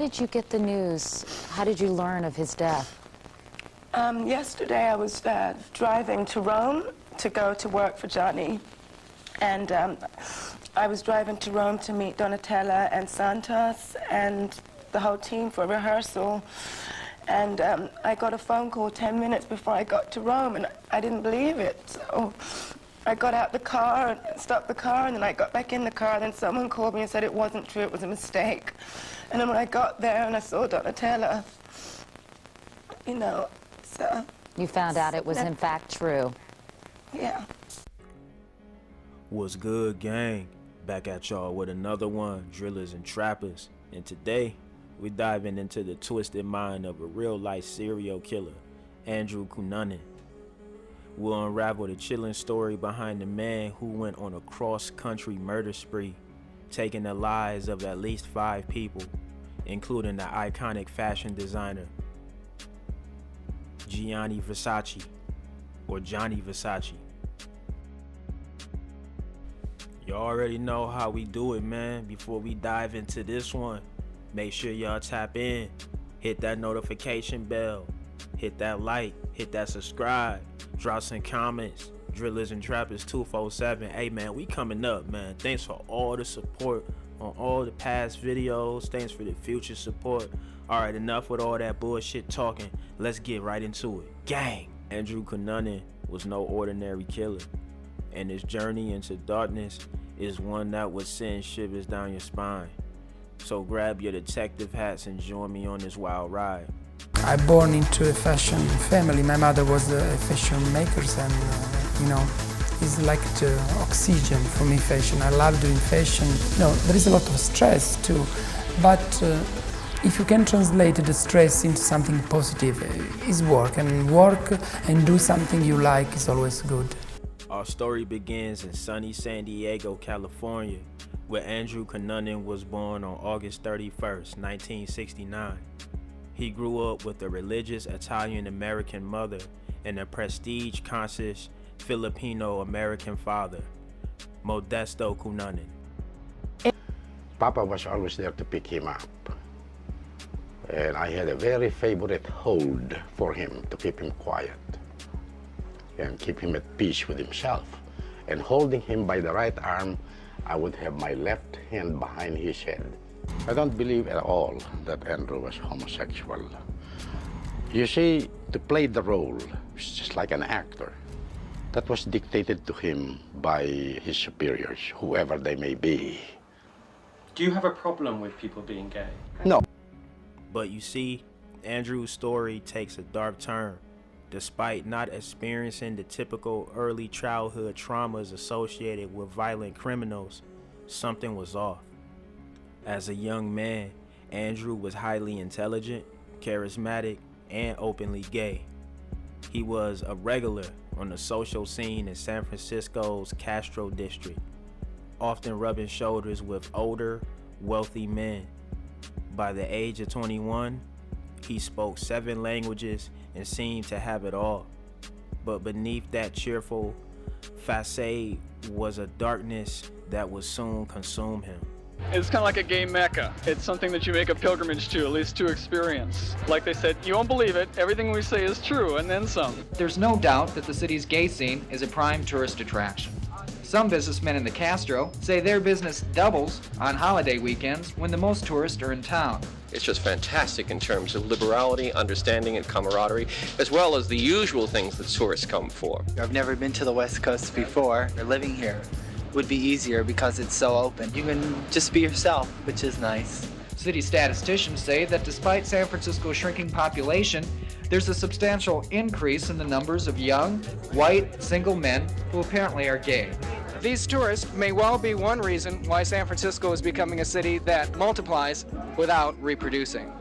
did you get the news? How did you learn of his death? Yesterday I was driving to Rome to go to work for Gianni. And I was driving to Rome to meet Donatella and Santos and the whole team for rehearsal. And I got a phone call 10 minutes before I got to Rome, and I didn't believe it. So I got out the car and stopped the car, and then I got back in the car, and then someone called me and said it wasn't true, it was a mistake. And then when I got there and I saw Donatella, you know, so... You found out it was in fact true. Yeah. What's good, gang? Back at y'all with another one, Drillers and Trappers. And today, we're diving into the twisted mind of a real-life serial killer, Andrew Cunanan. We'll unravel the chilling story behind the man who went on a cross-country murder spree, taking the lives of at least 5 people, including the iconic fashion designer, Gianni Versace, or Johnny Versace. You already know how we do it, man. Before we dive into this one, make sure y'all tap in, hit that notification bell, hit that like, hit that subscribe, drop some comments. Drillers and Trappers 247. Hey man, we coming up, man. Thanks for all the support on all the past videos. Thanks for the future support. Alright, enough with all that bullshit talking. Let's get right into it. Gang! Andrew Cunanan was no ordinary killer, and his journey into darkness is one that would send shivers down your spine. So grab your detective hats and join me on this wild ride. I born into a fashion family. My mother was a fashion maker, and you know, it's like the oxygen for me, fashion. I love doing fashion. You know, there is a lot of stress too, but if you can translate the stress into something positive, is work, and work and do something you like is always good. Our story begins in sunny San Diego, California, where Andrew Cunanan was born on August 31st, 1969. He grew up with a religious Italian-American mother and a prestige-conscious Filipino-American father, Modesto Cunanan. Papa was always there to pick him up. And I had a very favorite hold for him to keep him quiet and keep him at peace with himself. And holding him by the right arm, I would have my left hand behind his head. I don't believe at all that Andrew was homosexual. You see, to play the role, it's just like an actor. That was dictated to him by his superiors, whoever they may be. Do you have a problem with people being gay? No. But you see, Andrew's story takes a dark turn. Despite not experiencing the typical early childhood traumas associated with violent criminals, something was off. As a young man, Andrew was highly intelligent, charismatic, and openly gay. He was a regular on the social scene in San Francisco's Castro district, often rubbing shoulders with older, wealthy men. By the age of 21, he spoke 7 languages and seemed to have it all. But beneath that cheerful facade was a darkness that would soon consume him. It's kind of like a gay mecca. It's something that you make a pilgrimage to, at least to experience. Like they said, you won't believe it, everything we say is true, and then some. There's no doubt that the city's gay scene is a prime tourist attraction. Some businessmen in the Castro say their business doubles on holiday weekends when the most tourists are in town. It's just fantastic in terms of liberality, understanding, and camaraderie, as well as the usual things that tourists come for. I've never been to the West Coast before. Living here would be easier because it's so open. You can just be yourself, which is nice. City statisticians say that despite San Francisco's shrinking population, there's a substantial increase in the numbers of young, white, single men who apparently are gay. These tourists may well be one reason why San Francisco is becoming a city that multiplies without reproducing.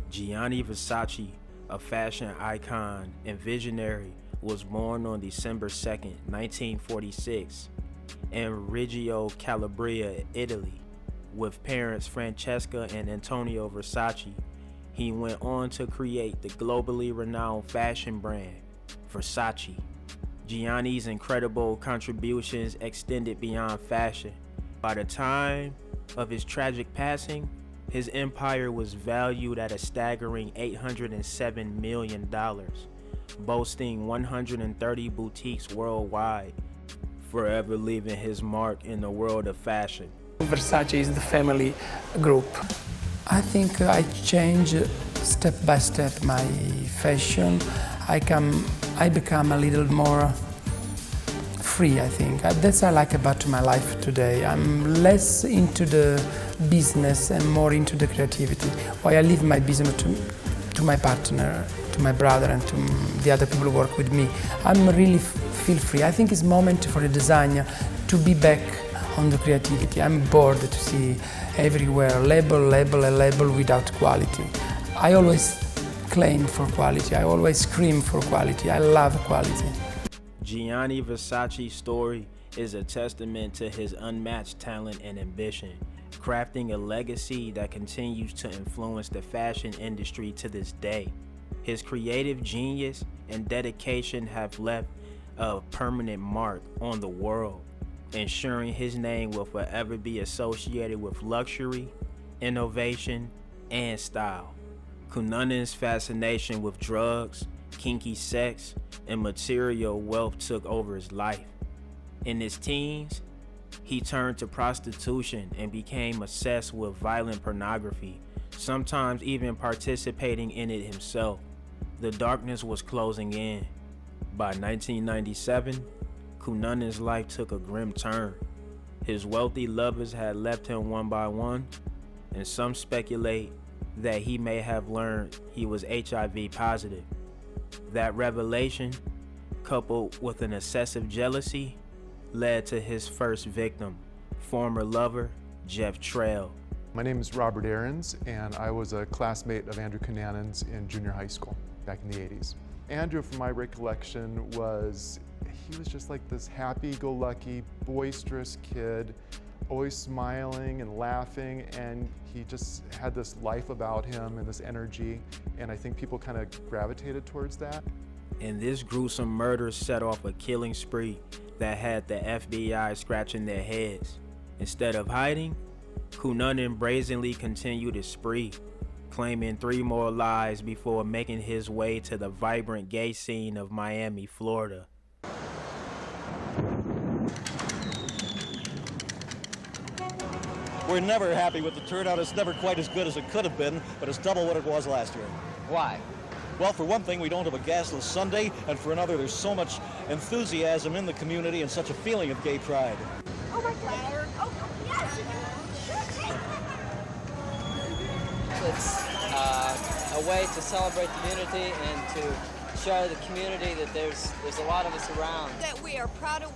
Gianni Versace, a fashion icon and visionary, was born on December 2nd, 1946, in Reggio Calabria, Italy. With parents Francesca and Antonio Versace, he went on to create the globally renowned fashion brand, Versace. Gianni's incredible contributions extended beyond fashion. By the time of his tragic passing, His empire was valued at a staggering $807 million, boasting 130 boutiques worldwide, forever leaving his mark in the world of fashion. Versace is the family group. I think I change step by step my fashion. I become a little more free, I think. That's what I like about my life today. I'm less into the business and more into the creativity. Why I leave my business to my partner, to my brother, and to the other people who work with me. I'm really feel free. I think it's moment for a designer to be back on the creativity. I'm bored to see everywhere label without quality. I always claim for quality. I always scream for quality. I love quality. Gianni Versace's story is a testament to his unmatched talent and ambition, crafting a legacy that continues to influence the fashion industry to this day. His creative genius and dedication have left a permanent mark on the world, ensuring his name will forever be associated with luxury, innovation, and style. Cunanan's fascination with drugs, kinky sex, and material wealth took over his life. In his teens, he turned to prostitution and became obsessed with violent pornography, sometimes even participating in it himself. The darkness was closing in. By 1997, Cunanan's life took a grim turn. His wealthy lovers had left him one by one, and some speculate that he may have learned he was HIV positive. That revelation, coupled with an excessive jealousy, led to his first victim, former lover Jeff Trail. My name is Robert Aarons, and I was a classmate of Andrew Cunanan's in junior high school back in the 80s. Andrew, from my recollection, he was just like this happy-go-lucky, boisterous kid, always smiling and laughing, and he just had this life about him and this energy, and I think people kind of gravitated towards that. And this gruesome murder set off a killing spree that had the FBI scratching their heads. Instead of hiding, Cunanan brazenly continued his spree, claiming 3 more lives before making his way to the vibrant gay scene of Miami, Florida. We're never happy with the turnout. It's never quite as good as it could have been, but it's double what it was last year. Why? Well, for one thing, we don't have a gasless Sunday, and for another, there's so much enthusiasm in the community and such a feeling of gay pride. Oh my God. Oh, yes. It's a way to celebrate the unity and to show the community that there's a lot of us around. That we are proud of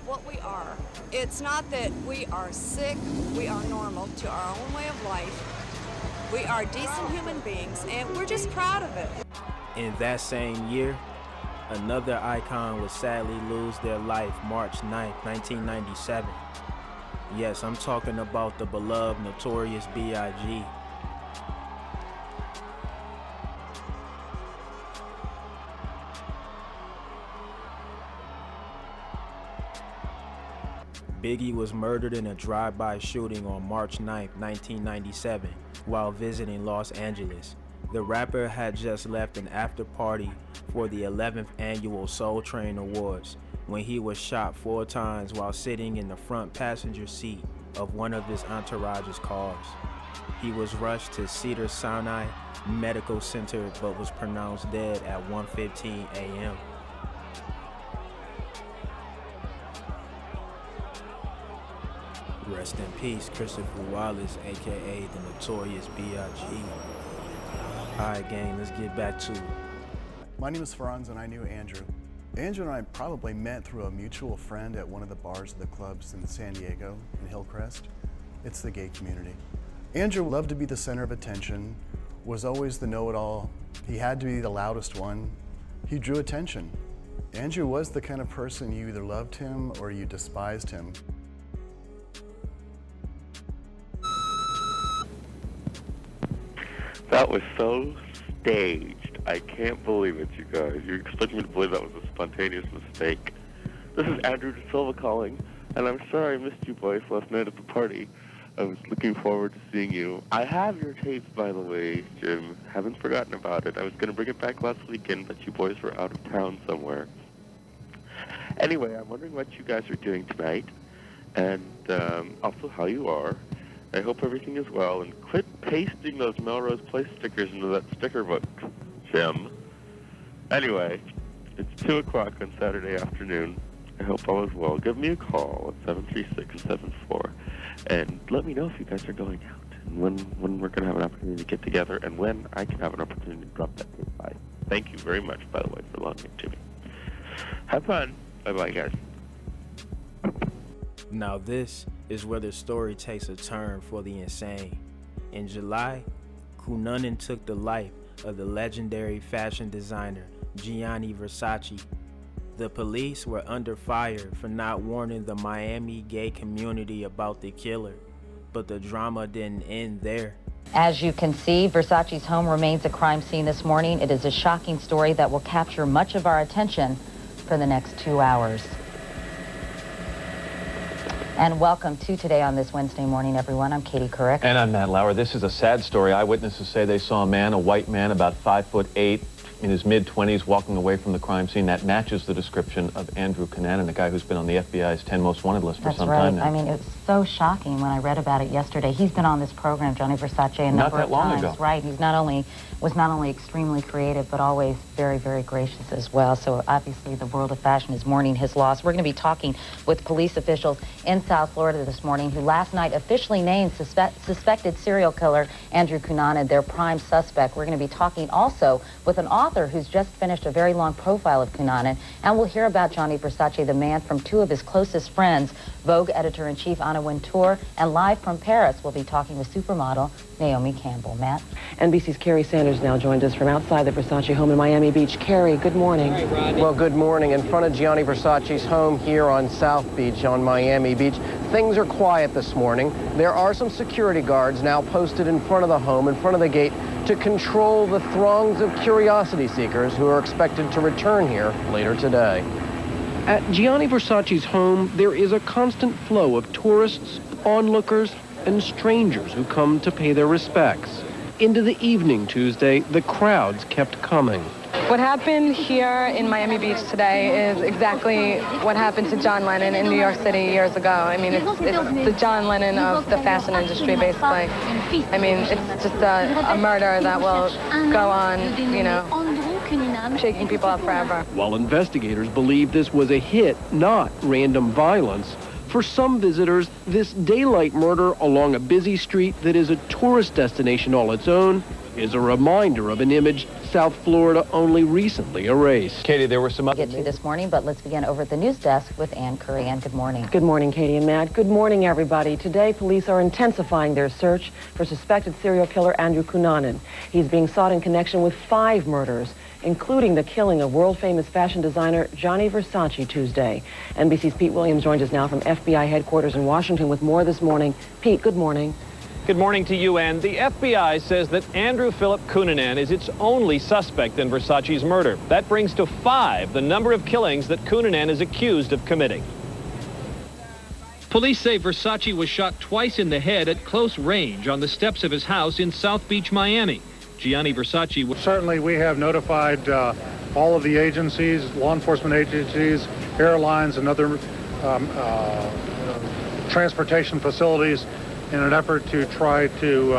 what we are. It's not that we are sick, we are normal to our own way of life. We are decent human beings, and we're just proud of it. In that same year, another icon would sadly lose their life March 9th, 1997. Yes, I'm talking about the beloved Notorious B.I.G. Biggie was murdered in a drive-by shooting on March 9, 1997, while visiting Los Angeles. The rapper had just left an after-party for the 11th annual Soul Train Awards when he was shot 4 times while sitting in the front passenger seat of one of his entourage's cars. He was rushed to Cedars-Sinai Medical Center but was pronounced dead at 1:15 a.m. Rest in peace, Christopher Wallace, aka the Notorious B.I.G. Alright gang, let's get back to it. My name is Franz and I knew Andrew. Andrew and I probably met through a mutual friend at one of the bars of the clubs in San Diego, in Hillcrest. It's the gay community. Andrew loved to be the center of attention, was always the know-it-all. He had to be the loudest one. He drew attention. Andrew was the kind of person you either loved him or you despised him. That was so staged. I can't believe it, you guys. You expect me to believe that was a spontaneous mistake. This is Andrew De Silva calling, and I'm sorry I missed you boys last night at the party. I was looking forward to seeing you. I have your tapes, by the way, Jim. Haven't forgotten about it. I was going to bring it back last weekend, but you boys were out of town somewhere. Anyway, I'm wondering what you guys are doing tonight, and also how you are. I hope everything is well, and quit pasting those Melrose Place stickers into that sticker book, Jim. Anyway, it's 2 o'clock on Saturday afternoon. I hope all is well. Give me a call at 736-74, and let me know if you guys are going out, and when we're going to have an opportunity to get together, and when I can have an opportunity to drop that tape by. Thank you very much, by the way, for loaning it to me. Have fun. Bye-bye, guys. Now this is where the story takes a turn for the insane. In July, Cunanan took the life of the legendary fashion designer Gianni Versace. The police were under fire for not warning the Miami gay community about the killer, but the drama didn't end there. As you can see, Versace's home remains a crime scene this morning. It is a shocking story that will capture much of our attention for the next 2 hours. And welcome to Today on this Wednesday morning, everyone. I'm Katie Couric. And I'm Matt Lauer. This is a sad story. Eyewitnesses say they saw a man, a white man, about 5'8", in his mid-20s, walking away from the crime scene. That matches the description of Andrew Cunanan, a guy who's been on the FBI's 10 most wanted list for some time now. I mean, it's so shocking when I read about it yesterday. He's been on this program, Gianni Versace, a number of times. Not that long ago. Right. He's was not only extremely creative, but always very, very gracious as well. So obviously the world of fashion is mourning his loss. We're going to be talking with police officials in South Florida this morning who last night officially named suspected serial killer Andrew Cunanan their prime suspect. We're going to be talking also with an author who's just finished a very long profile of Cunanan, and we'll hear about Gianni Versace, the man from 2 of his closest friends, Vogue editor-in-chief Anna Wintour, and live from Paris, we'll be talking with supermodel Naomi Campbell. Matt? NBC's Carrie Sanders now joined us from outside the Versace home in Miami Beach. Carrie, good morning. Hi, well, good morning. In front of Gianni Versace's home here on South Beach on Miami Beach, things are quiet this morning. There are some security guards now posted in front of the home, in front of the gate, to control the throngs of curiosity seekers who are expected to return here later today. At Gianni Versace's home, there is a constant flow of tourists, onlookers, and strangers who come to pay their respects. Into the evening Tuesday, the crowds kept coming. What happened here in Miami Beach today is exactly what happened to John Lennon in New York City years ago. I mean, it's the John Lennon of the fashion industry, basically. I mean, it's just a murder that will go on, you know, shaking people up forever. While investigators believe this was a hit, not random violence, for some visitors, this daylight murder along a busy street that is a tourist destination all its own is a reminder of an image South Florida only recently erased. Katie, there were some other... Get to this morning, but let's begin over at the news desk with Ann Curry. Ann, good morning. Good morning, Katie and Matt. Good morning, everybody. Today, police are intensifying their search for suspected serial killer Andrew Cunanan. He's being sought in connection with 5 murders, including the killing of world-famous fashion designer Gianni Versace Tuesday. NBC's Pete Williams joins us now from FBI headquarters in Washington with more this morning. Pete, good morning. Good morning to you, Ann. The FBI says that Andrew Philip Cunanan is its only suspect in Versace's murder. That brings to 5 the number of killings that Cunanan is accused of committing. Police say Versace was shot twice in the head at close range on the steps of his house in South Beach, Miami. Gianni Versace was... Certainly, we have notified all of the agencies, law enforcement agencies, airlines, and other transportation facilities in an effort to try to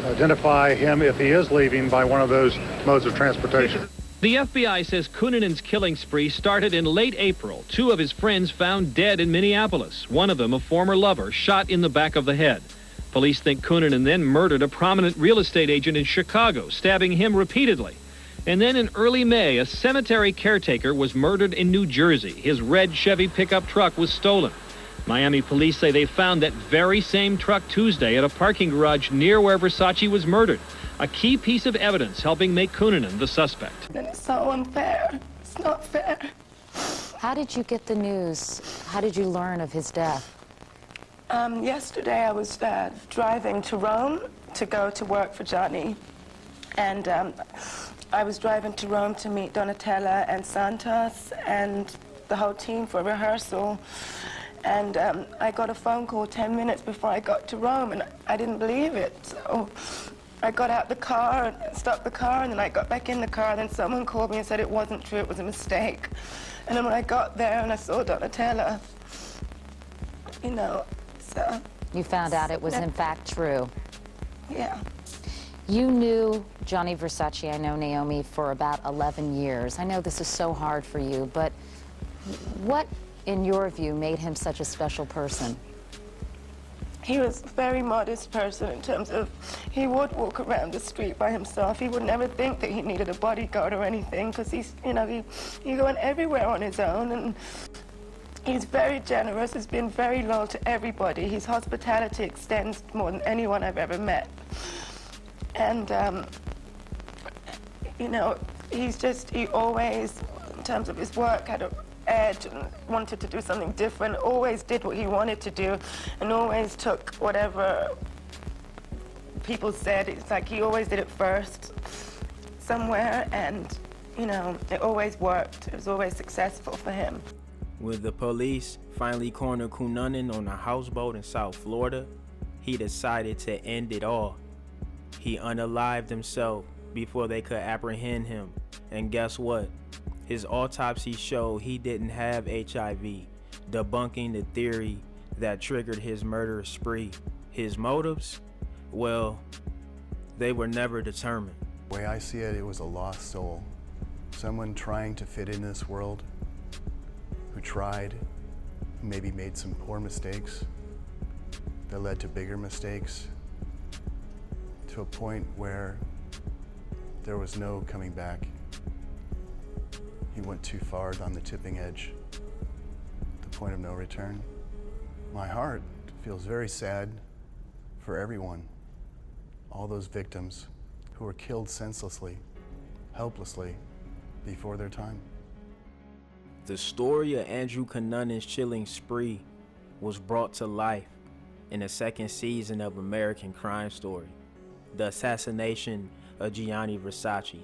identify him if he is leaving by one of those modes of transportation. The FBI says Cunanan's killing spree started in late April. 2 of his friends found dead in Minneapolis. One of them, a former lover, shot in the back of the head. Police think Cunanan then murdered a prominent real estate agent in Chicago, stabbing him repeatedly. And then in early May, a cemetery caretaker was murdered in New Jersey. His red Chevy pickup truck was stolen. Miami police say they found that very same truck Tuesday at a parking garage near where Versace was murdered. A key piece of evidence helping make Cunanan the suspect. It's so unfair. It's not fair. How did you get the news? How did you learn of his death? Yesterday I was driving to Rome to go to work for Gianni. And I was driving to Rome to meet Donatella and Santos and the whole team for rehearsal. And I got a phone call 10 minutes before I got to Rome, and I didn't believe it. So I got out the car and stopped the car, and then I got back in the car, and then someone called me and said it wasn't true, it was a mistake. And then when I got there and I saw Donatella, you know, so... You found out it was in fact true. Yeah. You knew Gianni Versace, I know Naomi, for about 11 years. I know this is so hard for you, but what, in your view, made him such a special person? He was a very modest person in terms of he would walk around the street by himself. He would never think that he needed a bodyguard or anything because he's, you know, he went everywhere on his own, and he's very generous. He's been very loyal to everybody. His hospitality extends more than anyone I've ever met. And, you know, he always, in terms of his work, had an edge and wanted to do something different, always did what he wanted to do, and always took whatever people said. It's like he always did it first somewhere, and, you know, it always worked. It was always successful for him. When the police finally cornered Cunanan on a houseboat in South Florida, he decided to end it all. He unalived himself before they could apprehend him. And guess what? His autopsy showed he didn't have HIV, debunking the theory that triggered his murderous spree. His motives? Well, they were never determined. The way I see it, it was a lost soul. Someone trying to fit in this world, who tried, who maybe made some poor mistakes that led to bigger mistakes, to a point where there was no coming back. He went too far on the tipping edge, the point of no return. My heart feels very sad for everyone, all those victims who were killed senselessly, helplessly, before their time. The story of Andrew Cunanan's chilling spree was brought to life in the second season of American Crime Story, The Assassination of Gianni Versace.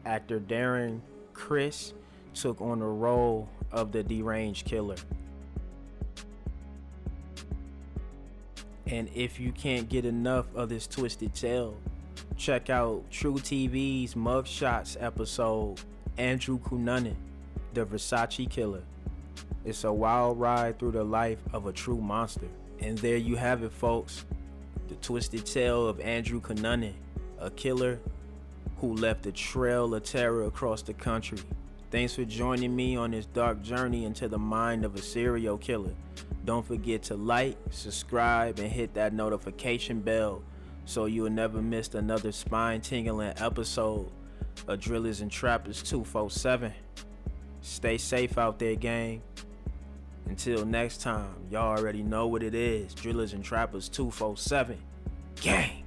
Actor Darren Criss took on the role of the deranged killer. And if you can't get enough of this twisted tale, check out True TV's Mugshots episode, Andrew Cunanan, the Versace Killer. It's a wild ride through the life of a true monster. And there you have it, folks. The twisted tale of Andrew Cunanan, a killer who left a trail of terror across the country. Thanks for joining me on this dark journey into the mind of a serial killer. Don't forget to like, subscribe, and hit that notification bell so you'll never miss another spine-tingling episode of Drillers and Trappers 247. Stay safe out there, gang. Until next time, y'all already know what it is. Drillers and Trappers 247. Gang!